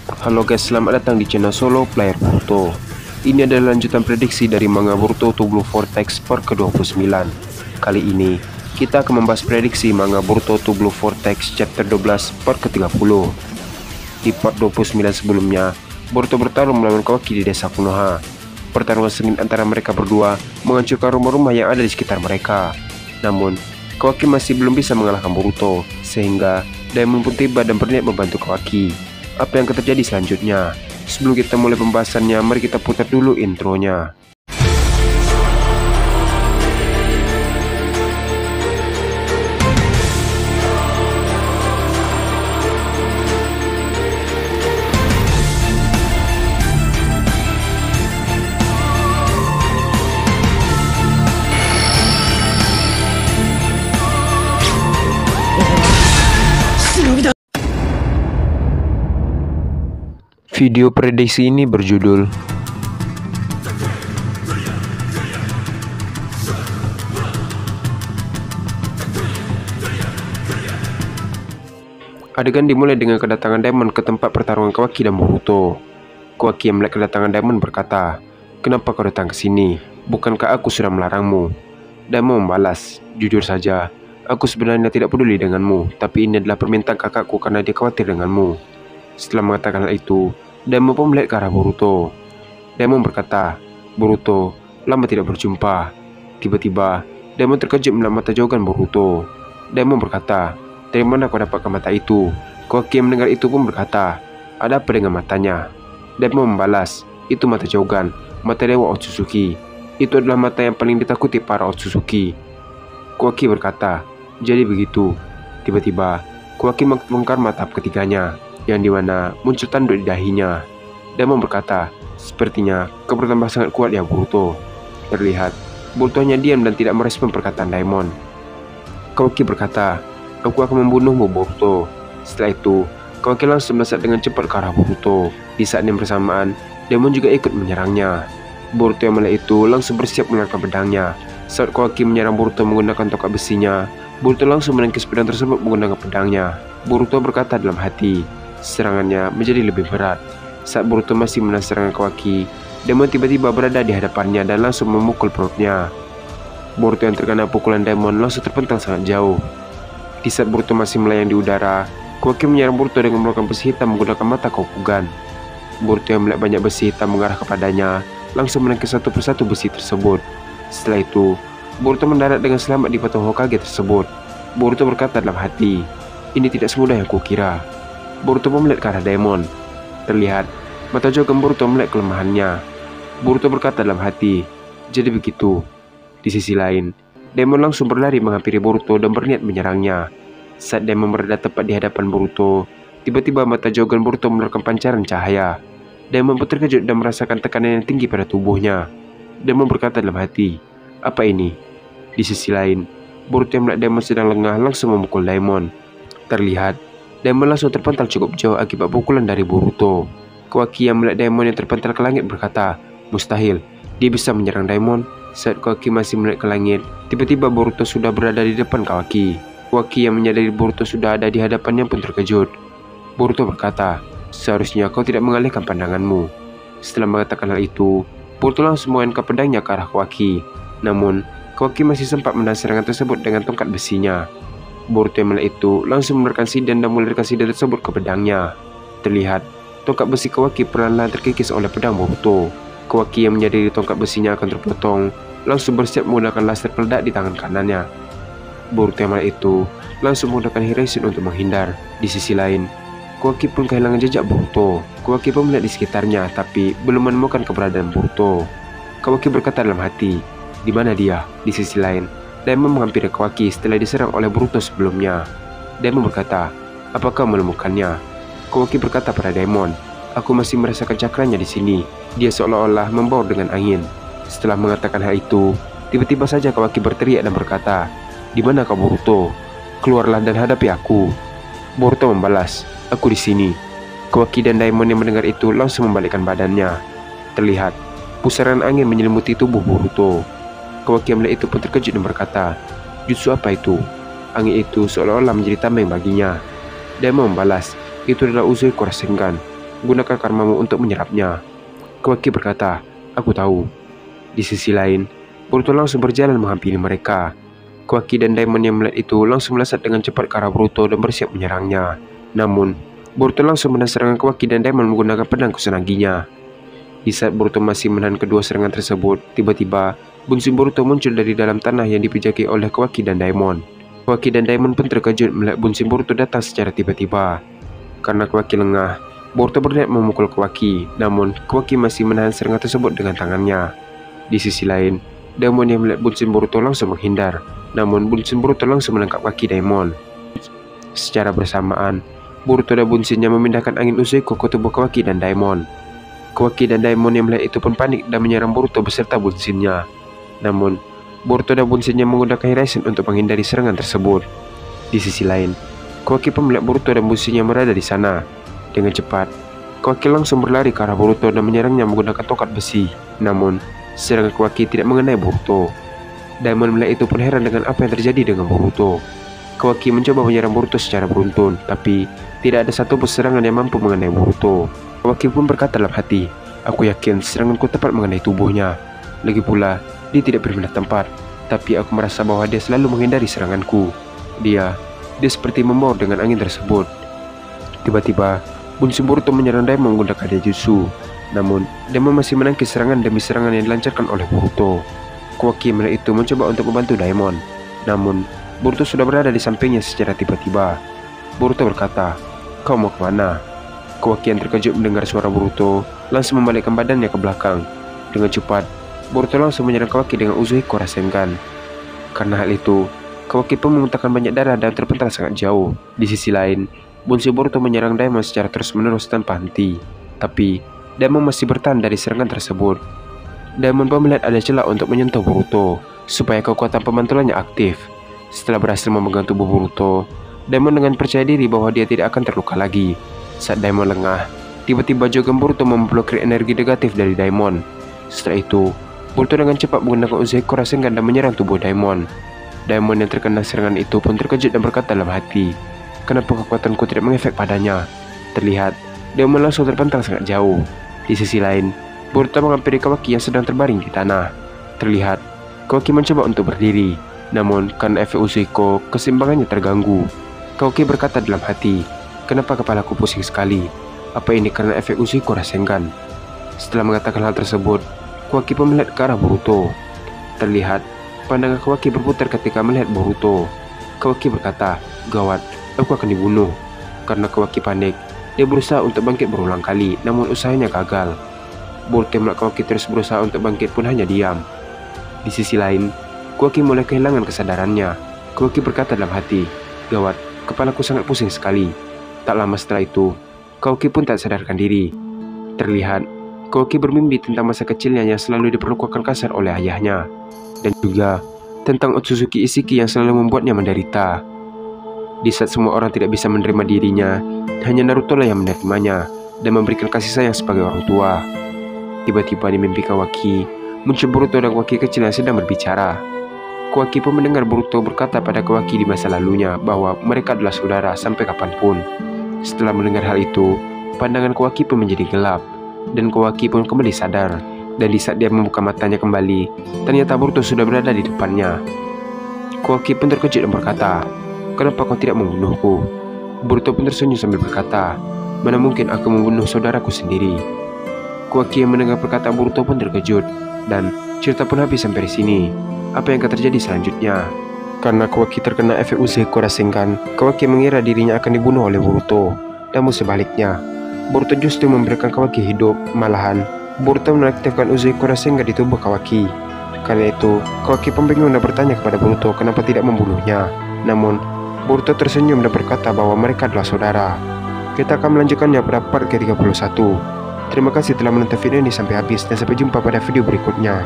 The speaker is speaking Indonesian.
Halo guys, selamat datang di channel Solo Player Boruto. Ini adalah lanjutan prediksi dari manga Boruto to Blue Vortex part ke-29. Kali ini, kita akan membahas prediksi manga Boruto to Blue Vortex chapter 12 part ke-30. Di part 29 sebelumnya, Boruto bertarung melawan Kawaki di desa Konoha. Pertarungan sengit antara mereka berdua menghancurkan rumah-rumah yang ada di sekitar mereka. Namun, Kawaki masih belum bisa mengalahkan Boruto, sehingga Daemon pun tiba dan berniat membantu Kawaki. Apa yang akan terjadi selanjutnya? Sebelum kita mulai pembahasannya, mari kita putar dulu intronya. Video prediksi ini berjudul Adegan dimulai dengan kedatangan Daemon ke tempat pertarungan Kawaki dan Boruto. Kawaki yang melihat kedatangan Daemon berkata, "Kenapa kau datang ke sini? Bukankah aku sudah melarangmu?" Daemon membalas, "Jujur saja, aku sebenarnya tidak peduli denganmu, tapi ini adalah permintaan kakakku karena dia khawatir denganmu." Setelah mengatakan hal itu, Daemon pun melihat ke arah Boruto. Daemon berkata, "Boruto, lama tidak berjumpa." Tiba-tiba, Daemon terkejut melihat mata jauhan Boruto. Daemon berkata, "Dari mana kau dapatkan mata itu?" Kawaki yang mendengar itu pun berkata, "Ada apa dengan matanya?" Daemon membalas, "Itu mata jauhan, mata Dewa Otsutsuki. Itu adalah mata yang paling ditakuti para Otsutsuki." Kawaki berkata, "Jadi begitu." Tiba-tiba, Kawaki membongkar mata ketiganya, yang dimana muncul tanduk di dahinya. Daemon berkata, "Sepertinya kau bertambah sangat kuat ya Boruto." Terlihat, Boruto hanya diam dan tidak merespon perkataan Daemon. Kawaki berkata, "Aku akan membunuhmu Boruto." Setelah itu, Kawaki langsung melesat dengan cepat ke arah Boruto. Di saat yang bersamaan, Daemon juga ikut menyerangnya. Boruto yang melihat itu langsung bersiap mengeluarkan pedangnya. Saat Kawaki menyerang Boruto menggunakan tongkat besinya, Boruto langsung menangkis pedang tersebut menggunakan pedangnya. Boruto berkata dalam hati, serangannya menjadi lebih berat. Saat Boruto masih menahan serangan Kawaki, Daemon tiba-tiba berada di hadapannya dan langsung memukul perutnya. Boruto yang terkena pukulan Daemon langsung terpental sangat jauh. Di saat Boruto masih melayang di udara, Kawaki menyerang Boruto dengan mengeluarkan besi hitam menggunakan mata Kokugan. Boruto yang melihat banyak besi hitam mengarah kepadanya, langsung menangkis satu persatu besi tersebut. Setelah itu, Boruto mendarat dengan selamat di patung Hokage tersebut. Boruto berkata dalam hati, "Ini tidak semudah yang kukira." Boruto pun melihat ke arah Daemon. Terlihat, mata jauhan Boruto melihat kelemahannya. Boruto berkata dalam hati, "Jadi begitu." Di sisi lain, Daemon langsung berlari menghampiri Boruto dan berniat menyerangnya. Saat Daemon berada tepat di hadapan Boruto, tiba-tiba mata jauhan Boruto mengeluarkan pancaran cahaya. Daemon pun terkejut dan merasakan tekanan yang tinggi pada tubuhnya. Daemon berkata dalam hati, "Apa ini?" Di sisi lain, Boruto yang melihat Daemon sedang lengah langsung memukul Daemon. Terlihat, Daemon langsung terpental cukup jauh akibat pukulan dari Boruto. Kawaki yang melihat Daemon yang terpental ke langit berkata, "Mustahil, dia bisa menyerang Daemon." Saat Kawaki masih melihat ke langit, tiba-tiba Boruto sudah berada di depan Kawaki. Kawaki yang menyadari Boruto sudah ada di hadapannya pun terkejut. Boruto berkata, "Seharusnya kau tidak mengalihkan pandanganmu." Setelah mengatakan hal itu, Boruto langsung mengancam pedangnya ke arah Kawaki. Namun, Kawaki masih sempat menahan serangan tersebut dengan tongkat besinya. Boruto yang melihat itu langsung mengeluarkan sidan dan melarikan sidan tersebut ke pedangnya. Terlihat, tongkat besi Kawaki perlahan-lahan terkikis oleh pedang Boruto. Kawaki yang menyadari tongkat besinya akan terpotong, langsung bersiap menggunakan laser peledak di tangan kanannya. Boruto yang melihat itu langsung menggunakan Hiraishin untuk menghindar. Di sisi lain, Kawaki pun kehilangan jejak Boruto. Kawaki pun melihat di sekitarnya, tapi belum menemukan keberadaan Boruto. Kawaki berkata dalam hati, "Di mana dia?" Di sisi lain, Daemon menghampiri Kawaki setelah diserang oleh Boruto sebelumnya. Daemon berkata, "Apa kau menemukannya?" Kawaki berkata pada Daemon, "Aku masih merasakan cakranya di sini. Dia seolah-olah membaur dengan angin." Setelah mengatakan hal itu, tiba-tiba saja Kawaki berteriak dan berkata, "Di mana kau Boruto? Keluarlah dan hadapi aku." Boruto membalas, "Aku di sini." Kawaki dan Daemon yang mendengar itu langsung membalikkan badannya. Terlihat, pusaran angin menyelimuti tubuh Boruto. Kawaki yang melihat itu pun terkejut dan berkata, "Jutsu apa itu?" Angin itu seolah-olah menjadi tameng baginya. Daemon membalas, "Itu adalah Uzui Rasengan." gunakan karmamu untuk menyerapnya. Kawaki berkata, aku tahu. Di sisi lain, Boruto langsung berjalan menghampiri mereka. Kawaki dan Daimon yang melihat itu langsung melesat dengan cepat ke arah Boruto dan bersiap menyerangnya. Namun, Boruto langsung menahan serangan Kawaki dan Daimon menggunakan pedang kusunaginya. Di saat Boruto masih menahan kedua serangan tersebut, tiba-tiba Bunshin Boruto muncul dari dalam tanah yang dipijaki oleh Kawaki dan Daimon. Kawaki dan Daimon pun terkejut melihat Bunshin Boruto datang secara tiba-tiba. Karena Kawaki lengah, Boruto berniat memukul Kawaki, namun Kawaki masih menahan serangan tersebut dengan tangannya. Di sisi lain, Daimon yang melihat Bunshin Boruto langsung menghindar, namun Bunshin Boruto langsung menangkap kaki Daimon. Secara bersamaan, Boruto dan Bunshinnya memindahkan angin Uzuiko ke tubuh Kawaki dan Daimon. Kawaki dan Daimon yang melihat itu pun panik dan menyerang Boruto beserta Bunshinnya. Namun, Boruto dan Bunshinnya menggunakan Hiraisen untuk menghindari serangan tersebut. Di sisi lain, Kawaki pun melihat Boruto dan Bunshinnya berada di sana. Dengan cepat, Kawaki langsung berlari ke arah Boruto dan menyerangnya menggunakan tongkat besi. Namun, serangan Kawaki tidak mengenai Boruto. Daimon melihat itu pun heran dengan apa yang terjadi dengan Boruto. Kawaki mencoba menyerang Boruto secara beruntun, tapi tidak ada satupun serangan yang mampu mengenai Boruto. Kawaki pun berkata dalam hati, aku yakin seranganku tepat mengenai tubuhnya. Lagi pula, dia tidak berpindah tempat, tapi aku merasa bahwa dia selalu menghindari seranganku. Dia seperti membaur dengan angin tersebut. Tiba-tiba, Bunshin Boruto menyerang Daimon menggunakan Daijutsu. Namun, Daimon masih menangkis serangan demi serangan yang dilancarkan oleh Boruto. Kawaki melihat itu mencoba untuk membantu Daimon. Namun, Boruto sudah berada di sampingnya secara tiba-tiba. Boruto berkata, kau mau kemana? Kawaki yang terkejut mendengar suara Boruto langsung membalikkan badannya ke belakang. Dengan cepat, Boruto langsung menyerang Kawaki dengan Uzuhiko Rasengan. Karena hal itu, Kawaki pun memuntahkan banyak darah dan terpental sangat jauh. Di sisi lain, Bunshin Boruto menyerang Daimon secara terus-menerus tanpa henti. Tapi, Daimon masih bertahan dari serangan tersebut. Daimon pun melihat ada celah untuk menyentuh Boruto, supaya kekuatan pemantulannya aktif. Setelah berhasil memegang tubuh Boruto, Daimon dengan percaya diri bahwa dia tidak akan terluka lagi. Saat Daimon lengah, tiba-tiba Jogan Boruto memblokir energi negatif dari Daimon. Setelah itu, Boruto dengan cepat menggunakan Uzuhiko Rasengan dan menyerang tubuh Daimon. Daimon yang terkena serangan itu pun terkejut dan berkata dalam hati, kenapa kekuatanku tidak mengefek padanya? Terlihat, Daimon langsung terpental sangat jauh. Di sisi lain, Boruto menghampiri Kawaki yang sedang terbaring di tanah. Terlihat, Kawaki mencoba untuk berdiri, namun karena efek Uzuhiko, keseimbangannya terganggu. Kawaki berkata dalam hati, kenapa kepalaku pusing sekali? Apa ini karena efek Uzuhiko Rasengan? Setelah mengatakan hal tersebut, Kawaki pun melihat ke arah Boruto. Terlihat, pandangan Kawaki berputar ketika melihat Boruto. Kawaki berkata, gawat, aku akan dibunuh. Karena Kawaki panik, dia berusaha untuk bangkit berulang kali, namun usahanya gagal. Boruto melihat Kawaki terus berusaha untuk bangkit pun hanya diam. Di sisi lain, Kawaki mulai kehilangan kesadarannya. Kawaki berkata dalam hati, gawat, kepalaku sangat pusing sekali. Tak lama setelah itu, Kawaki pun tak sadarkan diri. Terlihat, Kawaki bermimpi tentang masa kecilnya yang selalu diperlakukan kasar oleh ayahnya, dan juga tentang Otsutsuki Ishiki yang selalu membuatnya menderita. Di saat semua orang tidak bisa menerima dirinya, hanya Naruto lah yang menerimanya dan memberikan kasih sayang sebagai orang tua. Tiba-tiba di mimpi Kawaki, muncul Boruto dan Kawaki kecil yang sedang berbicara. Kawaki pun mendengar Boruto berkata pada Kawaki di masa lalunya bahwa mereka adalah saudara sampai kapanpun. Setelah mendengar hal itu, pandangan Kawaki pun menjadi gelap, dan Kawaki pun kembali sadar. Dan di saat dia membuka matanya kembali, ternyata Boruto sudah berada di depannya. Kawaki pun terkejut dan berkata, kenapa kau tidak membunuhku? Boruto pun tersenyum sambil berkata, mana mungkin aku membunuh saudaraku sendiri? Kawaki yang mendengar perkataan Boruto pun terkejut, dan cerita pun habis sampai di sini. Apa yang akan terjadi selanjutnya? Karena Kawaki terkena efek Uzuhiko Rasengan, Kawaki mengira dirinya akan dibunuh oleh Boruto. Namun sebaliknya, Boruto justru memberikan Kawaki hidup. Malahan, Boruto menaktifkan Uzuhiko Rasengan di tubuh Kawaki. Karena itu, Kawaki pun bingung dan bertanya kepada Boruto kenapa tidak membunuhnya. Namun, Boruto tersenyum dan berkata bahwa mereka adalah saudara. Kita akan melanjutkannya pada part ke-31. Terima kasih telah menonton video ini sampai habis dan sampai jumpa pada video berikutnya.